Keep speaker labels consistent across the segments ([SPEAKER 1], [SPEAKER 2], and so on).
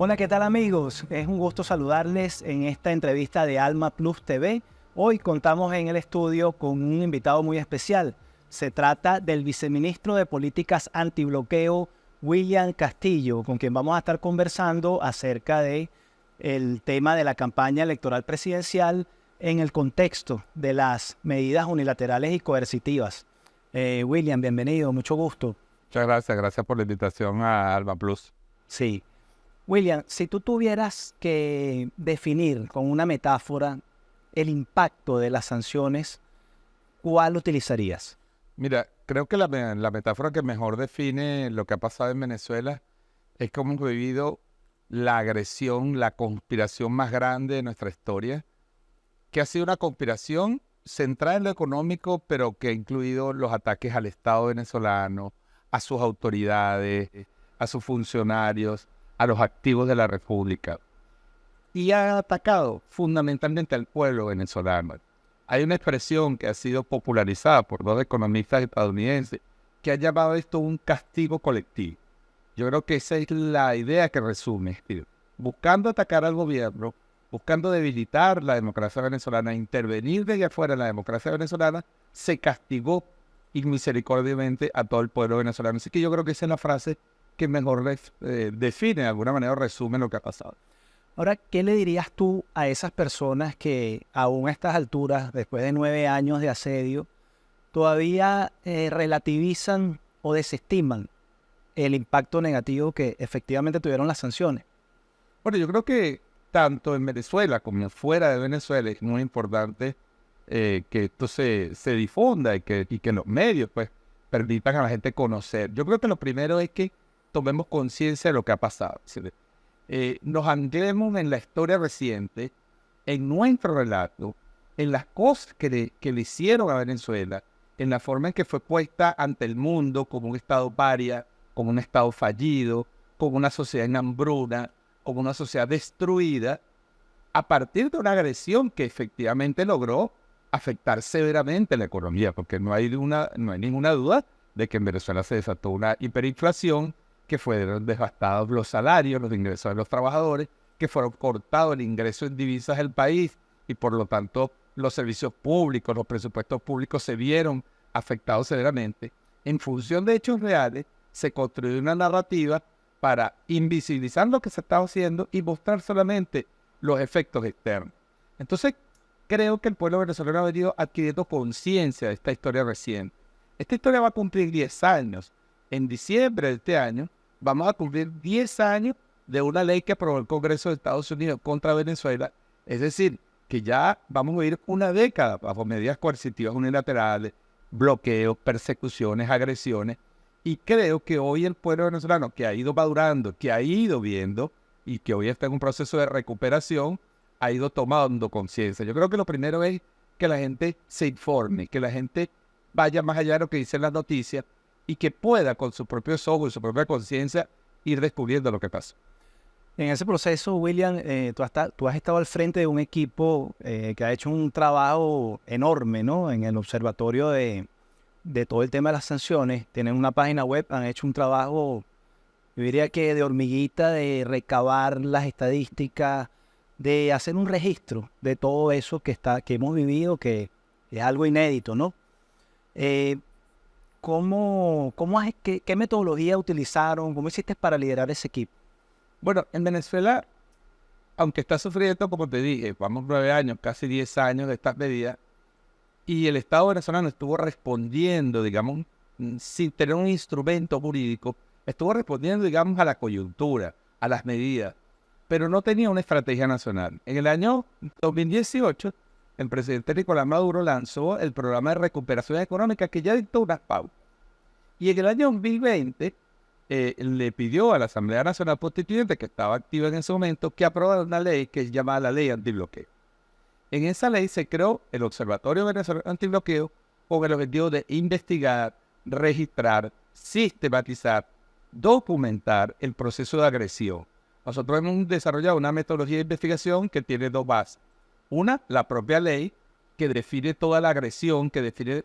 [SPEAKER 1] Hola, ¿qué tal amigos? Es un gusto saludarles en esta entrevista de Alma Plus TV. Hoy contamos en el estudio con un invitado muy especial. Se trata del viceministro de Políticas Antibloqueo, William Castillo, con quien vamos a estar conversando acerca de el tema de la campaña electoral presidencial en el contexto de las medidas unilaterales y coercitivas. William, bienvenido, mucho gusto.
[SPEAKER 2] Muchas gracias por la invitación a Alma Plus.
[SPEAKER 1] Sí. William, si tú tuvieras que definir con una metáfora el impacto de las sanciones, ¿cuál utilizarías?
[SPEAKER 2] Mira, creo que la metáfora que mejor define lo que ha pasado en Venezuela es cómo hemos vivido la agresión, la conspiración más grande de nuestra historia, que ha sido una conspiración centrada en lo económico, pero que ha incluido los ataques al Estado venezolano, a sus autoridades, a sus funcionarios, a los activos de la República. Y ha atacado fundamentalmente al pueblo venezolano. Hay una expresión que ha sido popularizada por dos economistas estadounidenses que han llamado esto un castigo colectivo. Yo creo que esa es la idea que resume. Es decir, buscando atacar al gobierno, buscando debilitar la democracia venezolana, intervenir desde afuera en la democracia venezolana, se castigó inmisericordiamente a todo el pueblo venezolano. Así que yo creo que esa es la frase que mejor define, de alguna manera, o resume lo que ha pasado.
[SPEAKER 1] Ahora, ¿qué le dirías tú a esas personas que aún a estas alturas, después de 9 años de asedio, todavía relativizan o desestiman el impacto negativo que efectivamente tuvieron las sanciones?
[SPEAKER 2] Bueno, yo creo que tanto en Venezuela como fuera de Venezuela es muy importante que esto se difunda y que los medios pues permitan a la gente conocer. Yo creo que lo primero es que tomemos conciencia de lo que ha pasado. Es decir, nos anclemos en la historia reciente, en nuestro relato, en las cosas que le hicieron a Venezuela, en la forma en que fue puesta ante el mundo como un Estado paria, como un Estado fallido, como una sociedad en hambruna, como una sociedad destruida, a partir de una agresión que efectivamente logró afectar severamente la economía, porque no hay ninguna duda de que en Venezuela se desató una hiperinflación, que fueron devastados los salarios, los ingresos de los trabajadores, que fueron cortados el ingreso en divisas del país y por lo tanto los servicios públicos, los presupuestos públicos se vieron afectados severamente. En función de hechos reales, se construyó una narrativa para invisibilizar lo que se estaba haciendo y mostrar solamente los efectos externos. Entonces, creo que el pueblo venezolano ha venido adquiriendo conciencia de esta historia reciente. Esta historia va a cumplir 10 años. En diciembre de este año, vamos a cumplir 10 años de una ley que aprobó el Congreso de Estados Unidos contra Venezuela. Es decir, que ya vamos a vivir una década bajo medidas coercitivas unilaterales, bloqueos, persecuciones, agresiones. Y creo que hoy el pueblo venezolano, que ha ido madurando, que ha ido viendo y que hoy está en un proceso de recuperación, ha ido tomando conciencia. Yo creo que lo primero es que la gente se informe, que la gente vaya más allá de lo que dicen las noticias y que pueda con sus propios ojos y su propia conciencia ir descubriendo lo que pasa.
[SPEAKER 1] En ese proceso, William, tú has estado al frente de un equipo que ha hecho un trabajo enorme, ¿no? En el observatorio de todo el tema de las sanciones. Tienen una página web, han hecho un trabajo, yo diría que de hormiguita, de recabar las estadísticas, de hacer un registro de todo eso que hemos vivido, que es algo inédito, ¿no? ¿Qué metodología utilizaron? ¿Cómo hiciste para liderar ese equipo?
[SPEAKER 2] Bueno, en Venezuela, aunque está sufriendo, como te dije, vamos 9 años, casi 10 años de estas medidas, y el Estado venezolano estuvo respondiendo, digamos, sin tener un instrumento jurídico, estuvo respondiendo, digamos, a la coyuntura, a las medidas, pero no tenía una estrategia nacional. En el año 2018, el presidente Nicolás Maduro lanzó el programa de recuperación económica que ya dictó unas pautas. Y en el año 2020 le pidió a la Asamblea Nacional Constituyente, que estaba activa en ese momento, que aprobara una ley que es llamada la Ley Antibloqueo. En esa ley se creó el Observatorio Venezolano Antibloqueo con el objetivo de investigar, registrar, sistematizar, documentar el proceso de agresión. Nosotros hemos desarrollado una metodología de investigación que tiene dos bases. Una, la propia ley, que define toda la agresión, que define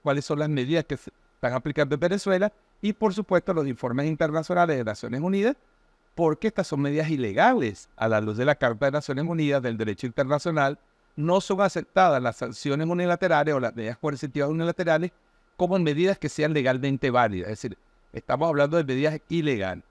[SPEAKER 2] cuáles son las medidas que se están aplicando en Venezuela, y por supuesto los informes internacionales de Naciones Unidas porque estas son medidas ilegales a la luz de la Carta de Naciones Unidas del Derecho Internacional. No son aceptadas las sanciones unilaterales o las medidas coercitivas unilaterales como medidas que sean legalmente válidas. Es decir, estamos hablando de medidas ilegales.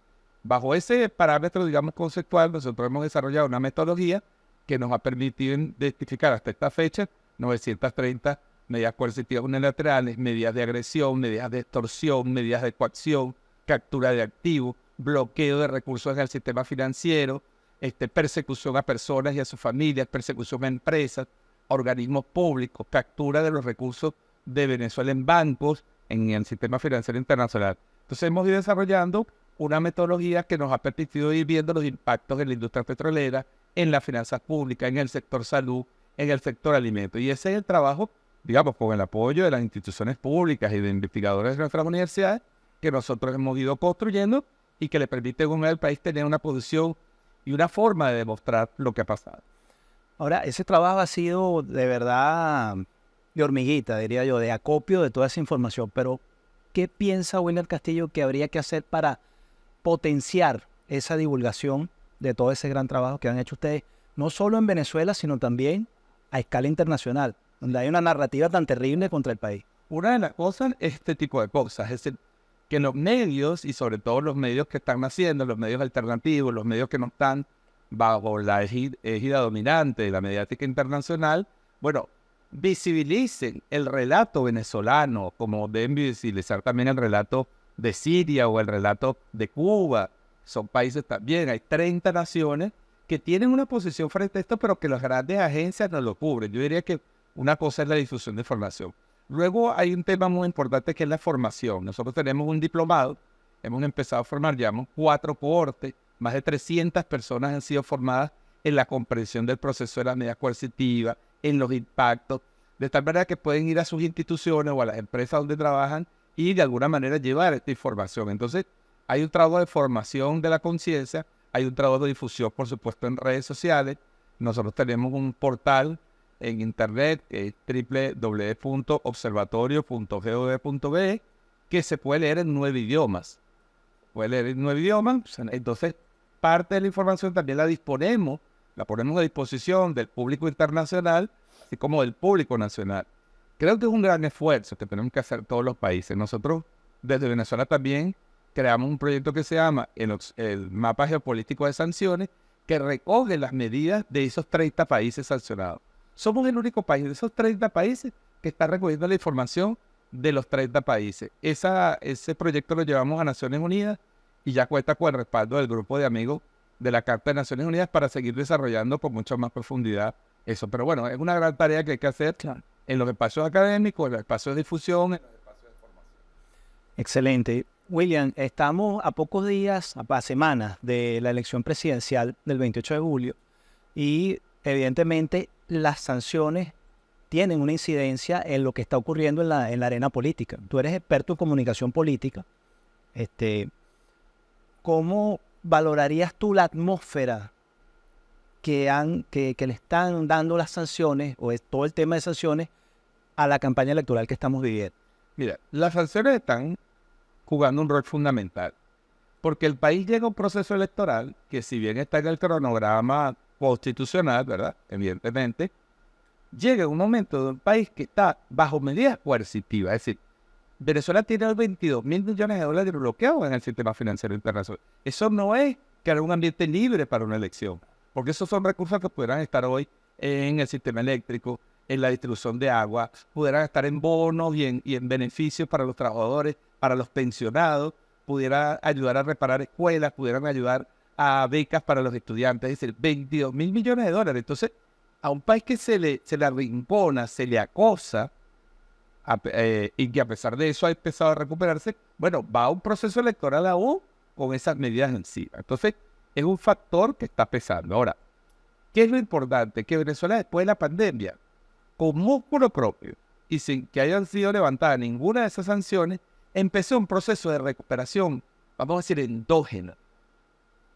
[SPEAKER 2] Bajo ese parámetro, digamos, conceptual, nosotros hemos desarrollado una metodología que nos ha permitido identificar hasta esta fecha 930 medidas coercitivas unilaterales, medidas de agresión, medidas de extorsión, medidas de coacción, captura de activos, bloqueo de recursos en el sistema financiero, persecución a personas y a sus familias, persecución a empresas, organismos públicos, captura de los recursos de Venezuela en bancos, en el sistema financiero internacional. Entonces hemos ido desarrollando una metodología que nos ha permitido ir viendo los impactos en la industria petrolera, en las finanzas públicas, en el sector salud, en el sector alimentos. Y ese es el trabajo, digamos, con el apoyo de las instituciones públicas y de investigadores de nuestras universidades, que nosotros hemos ido construyendo y que le permite al país tener una posición y una forma de demostrar lo que ha pasado.
[SPEAKER 1] Ahora, ese trabajo ha sido de verdad de hormiguita, diría yo, de acopio de toda esa información. Pero, ¿qué piensa William Castillo que habría que hacer para potenciar esa divulgación de todo ese gran trabajo que han hecho ustedes, no solo en Venezuela, sino también a escala internacional, donde hay una narrativa tan terrible contra el país?
[SPEAKER 2] Una de las cosas es este tipo de cosas, es decir, que los medios, y sobre todo los medios que están naciendo, los medios alternativos, los medios que no están bajo la égida dominante de la mediática internacional, bueno, visibilicen el relato venezolano, como deben visibilizar también el relato de Siria o el relato de Cuba. Son países también, hay 30 naciones que tienen una posición frente a esto, pero que las grandes agencias no lo cubren. Yo diría que una cosa es la difusión de información. Luego hay un tema muy importante que es la formación. Nosotros tenemos un diplomado, hemos empezado a formar, llevamos 4 cohortes, más de 300 personas han sido formadas en la comprensión del proceso de las medidas coercitivas, en los impactos, de tal manera que pueden ir a sus instituciones o a las empresas donde trabajan y de alguna manera llevar esta información. Entonces, hay un trabajo de formación de la conciencia, hay un trabajo de difusión, por supuesto, en redes sociales. Nosotros tenemos un portal en internet, que es www.observatorio.gov.be, que se puede leer en 9 idiomas. Entonces, parte de la información también la disponemos, la ponemos a disposición del público internacional, así como del público nacional. Creo que es un gran esfuerzo que tenemos que hacer todos los países. Nosotros, desde Venezuela también, creamos un proyecto que se llama el Mapa Geopolítico de Sanciones, que recoge las medidas de esos 30 países sancionados. Somos el único país de esos 30 países que está recogiendo la información de los 30 países. Ese proyecto lo llevamos a Naciones Unidas y ya cuenta con el respaldo del grupo de amigos de la Carta de Naciones Unidas para seguir desarrollando con mucha más profundidad eso. Pero bueno, es una gran tarea que hay que hacer en los espacios académicos, en los espacios de difusión, en los espacios de formación.
[SPEAKER 1] Excelente. William, estamos a pocos días, a semanas de la elección presidencial del 28 de julio y evidentemente las sanciones tienen una incidencia en lo que está ocurriendo en la arena política. Tú eres experto en comunicación política. ¿Cómo valorarías tú la atmósfera que le están dando las sanciones o todo el tema de sanciones a la campaña electoral que estamos viviendo?
[SPEAKER 2] Mira, las sanciones están jugando un rol fundamental, porque el país llega a un proceso electoral que, si bien está en el cronograma constitucional, ¿verdad? Evidentemente, llega un momento de un país que está bajo medidas coercitivas. Es decir, Venezuela tiene 22 mil millones de dólares bloqueados en el sistema financiero internacional. Eso no es crear un ambiente libre para una elección, porque esos son recursos que pudieran estar hoy en el sistema eléctrico, en la distribución de agua, pudieran estar en bonos y en beneficios para los trabajadores, para los pensionados, pudiera ayudar a reparar escuelas, pudieran ayudar a becas para los estudiantes. Es decir, 22 mil millones de dólares. Entonces, a un país que se le arrincona, se le acosa, y que a pesar de eso ha empezado a recuperarse, bueno, va a un proceso electoral aún con esas medidas encima. Entonces, es un factor que está pesando. Ahora, ¿qué es lo importante? Que Venezuela, después de la pandemia, con músculo propio y sin que hayan sido levantadas ninguna de esas sanciones, empezó un proceso de recuperación, vamos a decir, endógena.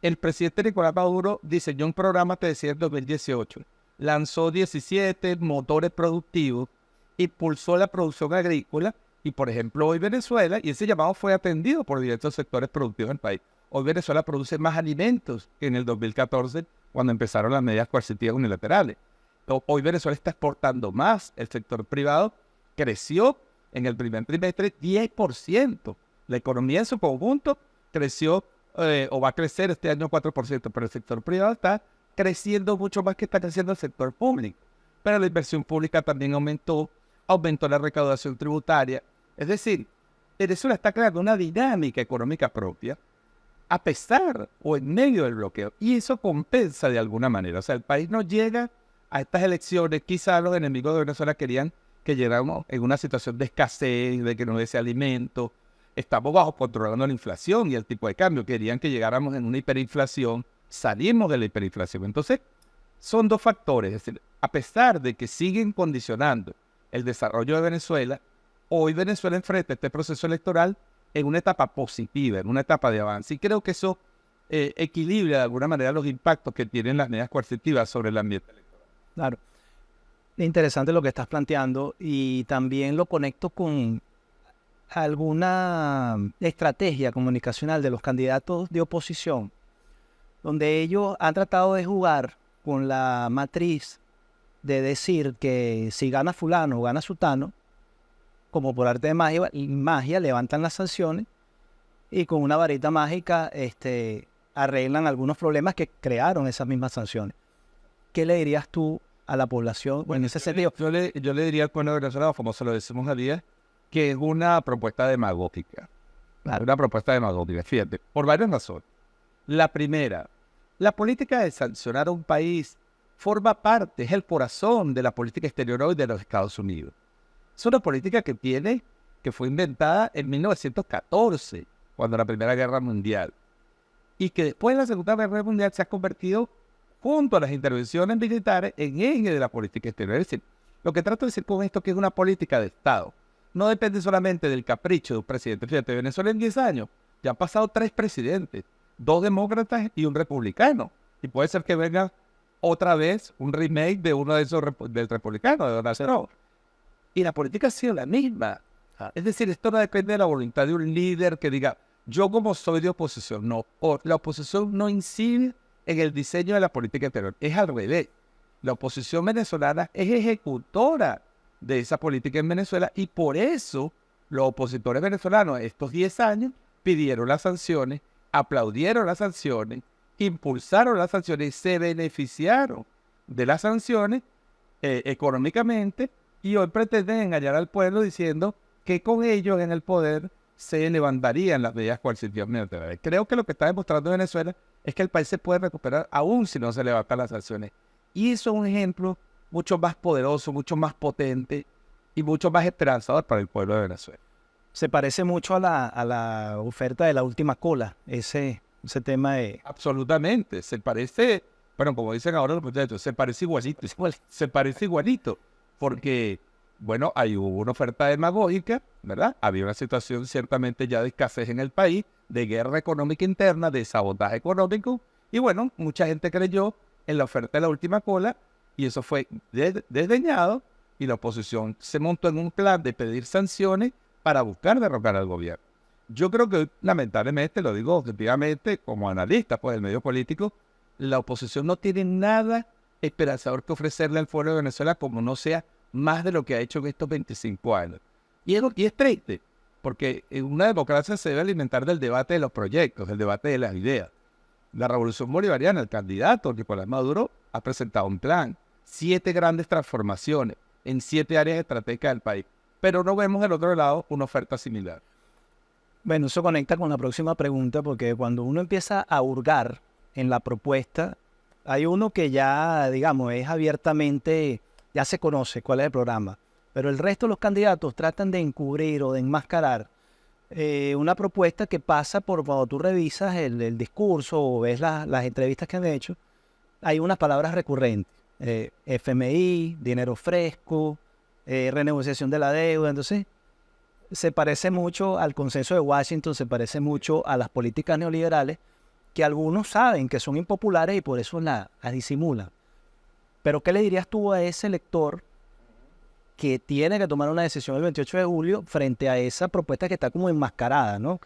[SPEAKER 2] El presidente Nicolás Maduro diseñó un programa, te decía, en 2018. Lanzó 17 motores productivos, impulsó la producción agrícola y, por ejemplo, hoy Venezuela, y ese llamado fue atendido por diversos sectores productivos del país. Hoy Venezuela produce más alimentos que en el 2014, cuando empezaron las medidas coercitivas unilaterales. Hoy Venezuela está exportando más. El sector privado creció en el primer trimestre 10%. La economía en su conjunto creció o va a crecer este año 4%, pero el sector privado está creciendo mucho más que está creciendo el sector público. Pero la inversión pública también aumentó la recaudación tributaria. Es decir, Venezuela está creando una dinámica económica propia a pesar o en medio del bloqueo. Y eso compensa de alguna manera. O sea, el país no llega a estas elecciones. Quizás los enemigos de Venezuela querían que llegáramos en una situación de escasez, de que no hubiese alimento. Estamos bajo controlando la inflación y el tipo de cambio. Querían que llegáramos en una hiperinflación. Salimos de la hiperinflación. Entonces, son dos factores. Es decir, a pesar de que siguen condicionando el desarrollo de Venezuela, hoy Venezuela enfrenta este proceso electoral en una etapa positiva, en una etapa de avance. Y creo que eso equilibra de alguna manera los impactos que tienen las medidas coercitivas sobre el ambiente electoral.
[SPEAKER 1] Claro. Interesante lo que estás planteando y también lo conecto con alguna estrategia comunicacional de los candidatos de oposición, donde ellos han tratado de jugar con la matriz de decir que si gana fulano o gana sutano, como por arte de magia levantan las sanciones y con una varita mágica arreglan algunos problemas que crearon esas mismas sanciones. ¿Qué le dirías tú a la población en ese sentido?
[SPEAKER 2] Yo le diría al pueblo venezolano, como se lo decimos a día, que es una propuesta demagógica. Claro. Una propuesta demagógica, fíjate, por varias razones. La primera, la política de sancionar a un país forma parte, es el corazón de la política exterior hoy de los Estados Unidos. Es una política que fue inventada en 1914, cuando la Primera Guerra Mundial, y que después de la Segunda Guerra Mundial se ha convertido, junto a las intervenciones militares, en eje de la política exterior. Es decir, lo que trato de decir con esto es que es una política de Estado. No depende solamente del capricho de un presidente. Fíjate, Venezuela en 10 años ya han pasado 3 presidentes, 2 demócratas y un republicano. Y puede ser que venga otra vez un remake de uno de esos del republicano, de Donald Trump. Y la política ha sido la misma. Es decir, esto no depende de la voluntad de un líder que diga, yo como soy de oposición, no. La oposición no incide en el diseño de la política exterior. Es al revés. La oposición venezolana es ejecutora de esa política en Venezuela y por eso los opositores venezolanos estos 10 años pidieron las sanciones, aplaudieron las sanciones, impulsaron las sanciones, se beneficiaron de las sanciones económicamente y hoy pretenden engañar al pueblo diciendo que con ellos en el poder se levantarían las medidas coercitivas unilaterales. Creo que lo que está demostrando Venezuela es que el país se puede recuperar aún si no se levantan las sanciones. Y eso es un ejemplo mucho más poderoso, mucho más potente y mucho más esperanzador para el pueblo de Venezuela.
[SPEAKER 1] Se parece mucho a la oferta de la última cola, ese tema de...
[SPEAKER 2] Absolutamente, se parece, bueno, como dicen ahora los muchachos, se parece igualito, se parece igualito, porque, bueno, hay una oferta demagógica, ¿verdad? Había una situación ciertamente ya de escasez en el país, de guerra económica interna, de sabotaje económico, y bueno, mucha gente creyó en la oferta de la última cola, y eso fue desdeñado, y la oposición se montó en un plan de pedir sanciones para buscar derrocar al gobierno. Yo creo que, lamentablemente, lo digo objetivamente, como analista pues, del medio político, la oposición no tiene nada esperanzador que ofrecerle al pueblo de Venezuela como no sea más de lo que ha hecho en estos 25 años. Y es triste, porque en una democracia se debe alimentar del debate de los proyectos, del debate de las ideas. La revolución bolivariana, el candidato Nicolás Maduro ha presentado un plan, 7 grandes transformaciones en 7 áreas estratégicas del país, pero no vemos del otro lado una oferta similar.
[SPEAKER 1] Bueno, eso conecta con la próxima pregunta, porque cuando uno empieza a hurgar en la propuesta, hay uno que ya, digamos, es abiertamente, ya se conoce cuál es el programa, pero el resto de los candidatos tratan de encubrir o de enmascarar una propuesta que pasa por, cuando tú revisas el discurso o ves las entrevistas que han hecho, hay unas palabras recurrentes, FMI, dinero fresco, renegociación de la deuda. Entonces se parece mucho al consenso de Washington, se parece mucho a las políticas neoliberales que algunos saben que son impopulares y por eso las disimulan. Pero ¿qué le dirías tú a ese elector que tiene que tomar una decisión el 28 de julio frente a esa propuesta que está como enmascarada, ¿no?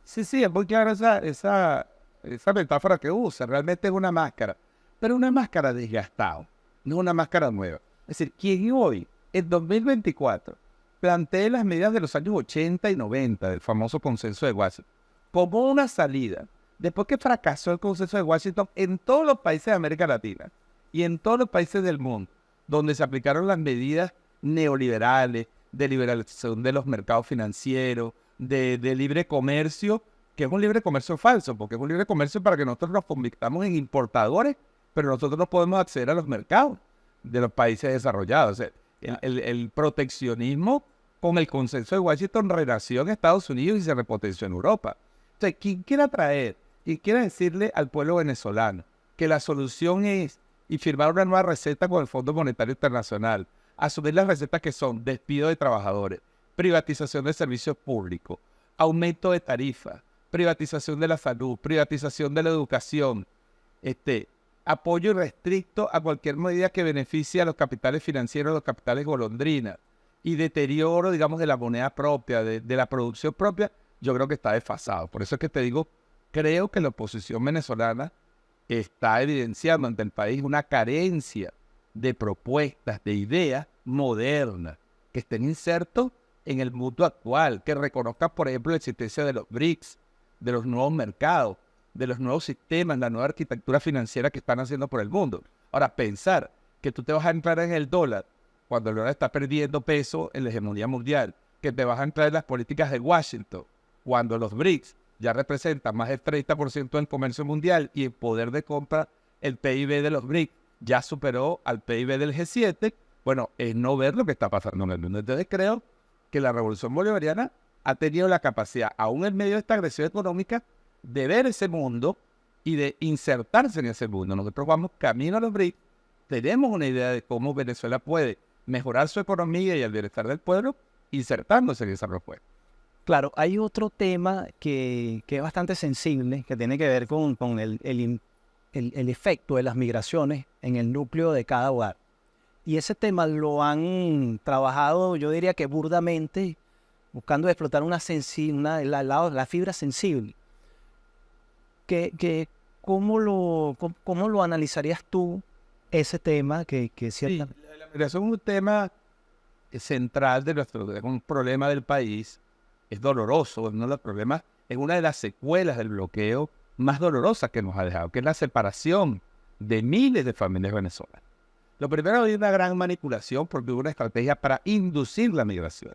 [SPEAKER 2] Sí, es muy clara esa esa metáfora que usa, realmente es una máscara, pero una máscara desgastada, no una máscara nueva. Es decir, quien hoy, en 2024, plantee las medidas de los años 80 y 90 del famoso consenso de Washington como una salida, después que fracasó el consenso de Washington en todos los países de América Latina y en todos los países del mundo, donde se aplicaron las medidas neoliberales, de liberalización de los mercados financieros, de libre comercio, que es un libre comercio falso, porque es un libre comercio para que nosotros nos convirtamos en importadores, pero nosotros no podemos acceder a los mercados de los países desarrollados. O sea, el proteccionismo con el consenso de Washington renació en Estados Unidos y se repotenció en Europa. Entonces, quien quiera traer y quiera decirle al pueblo venezolano que la solución es y firmar una nueva receta con el Fondo Monetario Internacional, asumir las recetas que son despido de trabajadores, privatización de servicios públicos, aumento de tarifas, privatización de la salud, privatización de la educación, apoyo irrestricto a cualquier medida que beneficie a los capitales financieros, a los capitales golondrina, y deterioro, digamos, de la moneda propia, de la producción propia, yo creo que está desfasado. Por eso es que te digo, creo que la oposición venezolana está evidenciando ante el país una carencia de propuestas, de ideas modernas, que estén insertos en el mundo actual, que reconozcan, por ejemplo, la existencia de los BRICS, de los nuevos mercados, de los nuevos sistemas, la nueva arquitectura financiera que están haciendo por el mundo. Ahora, pensar que tú te vas a entrar en el dólar cuando el dólar está perdiendo peso en la hegemonía mundial, que te vas a entrar en las políticas de Washington, cuando los BRICS ya representan más del 30% del comercio mundial y el poder de compra, el PIB de los BRICS ya superó al PIB del G7, bueno, es no ver lo que está pasando en el mundo. Entonces creo que la revolución bolivariana ha tenido la capacidad, aún en medio de esta agresión económica, de ver ese mundo y de insertarse en ese mundo. Nosotros vamos camino a los BRICS, tenemos una idea de cómo Venezuela puede mejorar su economía y el bienestar del pueblo, insertándose en esa propuesta.
[SPEAKER 1] Claro, hay otro tema que es bastante sensible, que tiene que ver con el efecto de las migraciones en el núcleo de cada hogar. Y ese tema lo han trabajado, yo diría que burdamente, buscando explotar la fibra sensible. ¿Cómo lo analizarías tú, ese tema?
[SPEAKER 2] Sí, la migración es un tema central de es un problema del país. Es doloroso, es uno de los problemas, es una de las secuelas del bloqueo más dolorosas que nos ha dejado, que es la separación de miles de familias venezolanas. Lo primero, hay una gran manipulación porque hubo una estrategia para inducir la migración.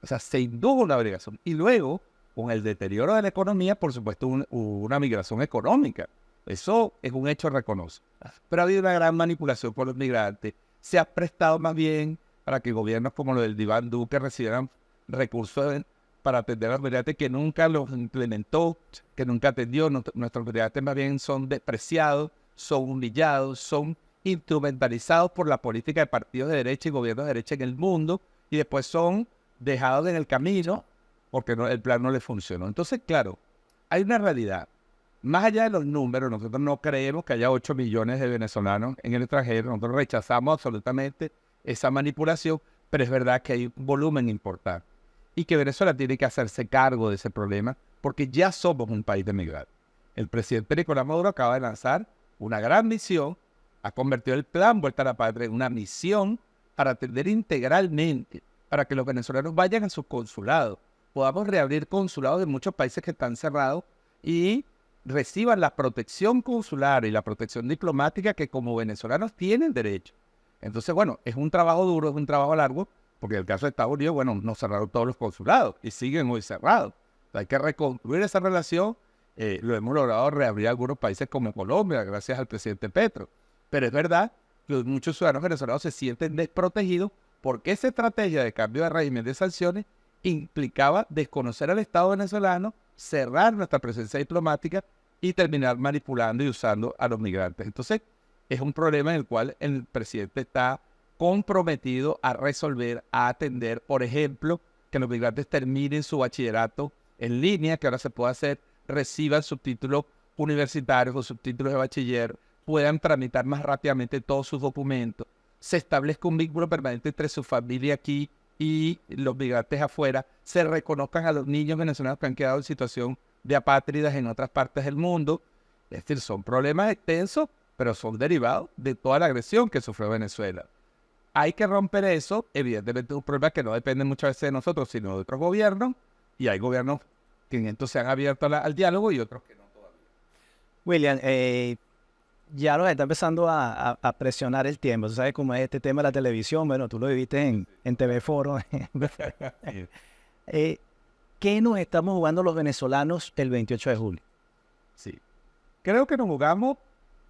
[SPEAKER 2] O sea, se indujo una migración. Y luego, con el deterioro de la economía, por supuesto, hubo una migración económica. Eso es un hecho reconocido. Pero ha habido una gran manipulación por los migrantes. Se ha prestado más bien para que gobiernos como los del Iván Duque recibieran recursos para atender a los migrantes que nunca los implementó, que nunca atendió. Nuestros migrantes más bien son despreciados, son humillados, son instrumentalizados por la política de partidos de derecha y gobiernos de derecha en el mundo y después son dejados en el camino porque el plan no les funcionó. Entonces, claro, hay una realidad. Más allá de los números, nosotros no creemos que haya 8 millones de venezolanos en el extranjero. Nosotros rechazamos absolutamente esa manipulación, pero es verdad que hay un volumen importante y que Venezuela tiene que hacerse cargo de ese problema porque ya somos un país de migrantes. El presidente Nicolás Maduro acaba de lanzar una gran misión, ha convertido el plan Vuelta a la Patria en una misión para atender integralmente, para que los venezolanos vayan a sus consulados, podamos reabrir consulados de muchos países que están cerrados y reciban la protección consular y la protección diplomática que como venezolanos tienen derecho. Entonces, bueno, es un trabajo duro, es un trabajo largo, porque en el caso de Estados Unidos, bueno, nos cerraron todos los consulados y siguen hoy cerrados. Hay que reconstruir esa relación. Lo hemos logrado reabrir algunos países como Colombia, gracias al presidente Petro. Pero es verdad que muchos ciudadanos venezolanos se sienten desprotegidos porque esa estrategia de cambio de régimen de sanciones implicaba desconocer al Estado venezolano, cerrar nuestra presencia diplomática y terminar manipulando y usando a los migrantes. Entonces, es un problema en el cual el presidente está comprometido a resolver, a atender, por ejemplo, que los migrantes terminen su bachillerato en línea, que ahora se puede hacer, reciban subtítulos universitarios o subtítulos de bachiller, puedan tramitar más rápidamente todos sus documentos, se establezca un vínculo permanente entre su familia aquí y los migrantes afuera, se reconozcan a los niños venezolanos que han quedado en situación de apátridas en otras partes del mundo. Es decir, son problemas extensos, pero son derivados de toda la agresión que sufrió Venezuela. Hay que romper eso. Evidentemente es un problema que no depende muchas veces de nosotros, sino de otros gobiernos. Y hay gobiernos que en esto se han abierto al diálogo y otros que no todavía.
[SPEAKER 1] William, ya nos está empezando a presionar el tiempo. ¿Tú sabes cómo es este tema de la televisión? Bueno, tú lo viviste en TV Foro. ¿Qué nos estamos jugando los venezolanos el 28 de julio?
[SPEAKER 2] Sí. Creo que nos jugamos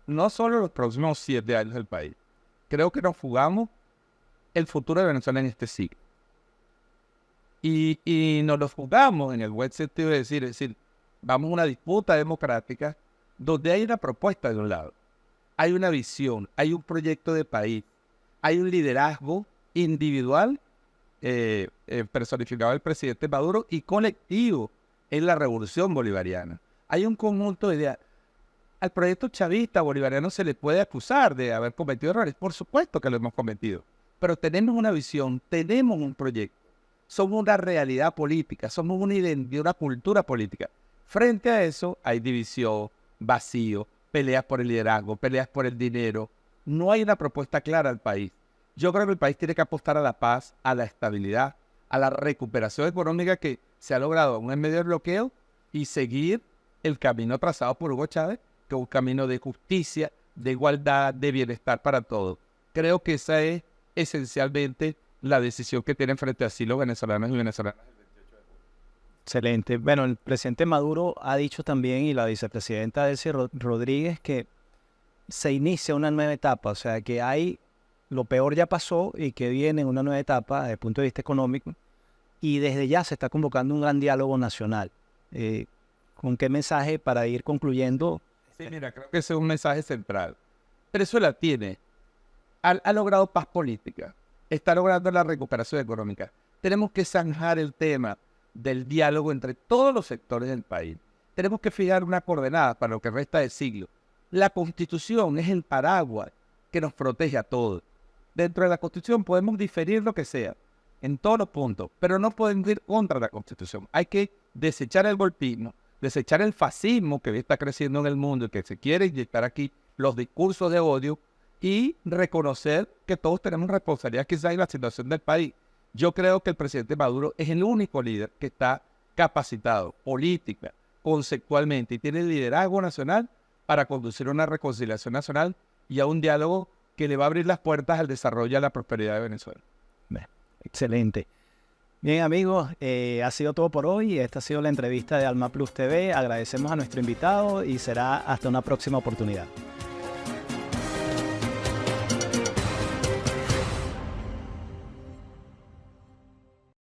[SPEAKER 2] no solo los próximos 7 años del país. Creo que nos jugamos el futuro de Venezuela en este siglo. Y nos lo jugamos en el buen sentido de decir, vamos a una disputa democrática donde hay una propuesta de un lado, hay una visión, hay un proyecto de país, hay un liderazgo individual personificado el presidente Maduro y colectivo en la revolución bolivariana. Hay un conjunto de ideas. Al proyecto chavista bolivariano se le puede acusar de haber cometido errores. Por supuesto que lo hemos cometido. Pero tenemos una visión, tenemos un proyecto. Somos una realidad política, somos una identidad, una cultura política. Frente a eso hay división, vacío, peleas por el liderazgo, peleas por el dinero. No hay una propuesta clara al país. Yo creo que el país tiene que apostar a la paz, a la estabilidad, a la recuperación económica que se ha logrado aún en medio del bloqueo y seguir el camino trazado por Hugo Chávez, que es un camino de justicia, de igualdad, de bienestar para todos. Creo que esa es esencialmente la decisión que tienen frente a sí los venezolanos y venezolanas.
[SPEAKER 1] Excelente. Bueno, el presidente Maduro ha dicho también, y la vicepresidenta Delcy Rodríguez, que se inicia una nueva etapa, o sea, que hay lo peor ya pasó y que viene una nueva etapa desde el punto de vista económico, y desde ya se está convocando un gran diálogo nacional. ¿Con qué mensaje para ir concluyendo?
[SPEAKER 2] Sí, mira, creo que ese es un mensaje central. Venezuela ha logrado paz política, está logrando la recuperación económica. Tenemos que zanjar el tema del diálogo entre todos los sectores del país. Tenemos que fijar una coordenada para lo que resta del siglo. La Constitución es el paraguas que nos protege a todos. Dentro de la Constitución podemos diferir lo que sea, en todos los puntos, pero no podemos ir contra la Constitución. Hay que desechar el golpismo, desechar el fascismo que está creciendo en el mundo y que se quiere inyectar aquí, los discursos de odio, y reconocer que todos tenemos responsabilidad quizás en la situación del país. Yo creo que el presidente Maduro es el único líder que está capacitado política, conceptualmente, y tiene el liderazgo nacional para conducir una reconciliación nacional y a un diálogo que le va a abrir las puertas al desarrollo y a la prosperidad de Venezuela.
[SPEAKER 1] Excelente. Bien, amigos, ha sido todo por hoy. Esta ha sido la entrevista de Alma Plus TV. Agradecemos a nuestro invitado y será hasta una próxima oportunidad.